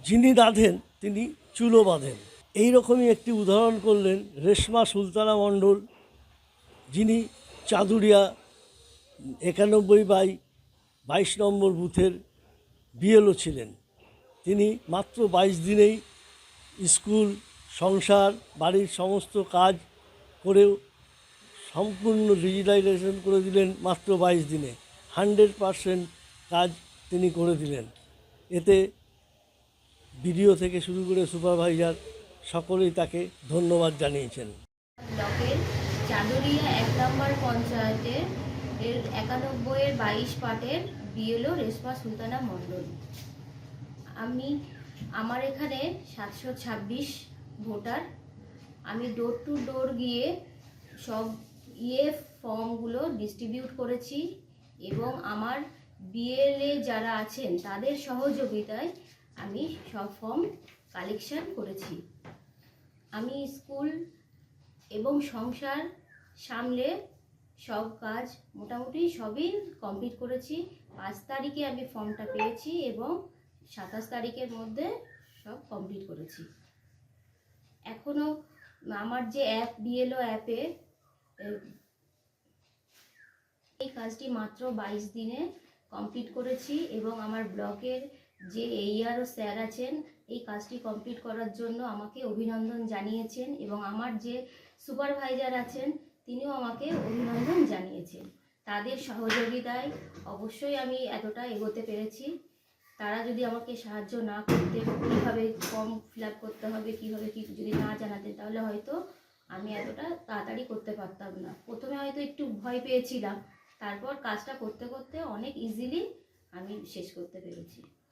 যিনি রাঁধেন তিনি চুলো বাঁধেন। এই রকমই একটি উদাহরণ করলেন রেশমা সুলতানা মণ্ডল, যিনি চাঁদুরিয়া 91/22 নম্বর বুথের বিএলও ছিলেন। তিনি মাত্র 22 দিনেই স্কুল, সংসার, বাড়ির সমস্ত কাজ করেও সম্পূর্ণ ডিজিটাইজেশন করে দিলেন মাত্র 22 দিনে। 100% কাজ তিনি করে দিলেন। এতে বিডিও থেকে শুরু করে সুপারভাইজার সকলেই তাকে ধন্যবাদ জানিয়েছেন। ব্লকের চাঁদুরিয়া 1 নম্বর পঞ্চায়েতের 91/22 পার্টের বিএলও রেশমা সুলতানা মণ্ডল। আমার এখানে 726 ভোটার। আমি ডোর টু ডোর গিয়ে সব ফর্মগুলো ডিস্ট্রিবিউট করেছি এবং আমার বিএলএ যারা আছেন তাদের সহযোগিতায় আমি সব ফর্ম কালেকশন করেছি। আমি স্কুল এবং সংসার সামলে সব কাজ মোটামুটি সবই কমপ্লিট করেছি। 5 তারিখে আমি ফর্মটা পেয়েছি এবং 27 তারিখের মধ্যে সব কমপ্লিট করেছি। এখনও আমার যে অ্যাপ বিএলও অ্যাপে এই কাজটি মাত্র 22 দিনে কমপ্লিট করেছি এবং আমার ব্লকের যে এইআরও স্যার আছেন এই কাজটি কমপ্লিট করার জন্য আমাকে অভিনন্দন জানিয়েছেন এবং আমার যে সুপারভাইজার আছেন তিনিও আমাকে অভিনন্দন জানিয়েছেন। তাদের সহযোগিতায় অবশ্যই আমি এতটা এগোতে পেরেছি। তারা যদি আমাকে সাহায্য না করতেন, কীভাবে ফর্ম ফিল আপ করতে হবে, কীভাবে কী যদি না জানাতেন, তাহলে হয়তো আমি এতটা তাড়াতাড়ি করতে পারতাম না। প্রথমে হয়তো একটু ভয় পেয়েছিলাম, তারপর কাজটা করতে করতে অনেক ইজিলি আমি শেষ করতে পেরেছি।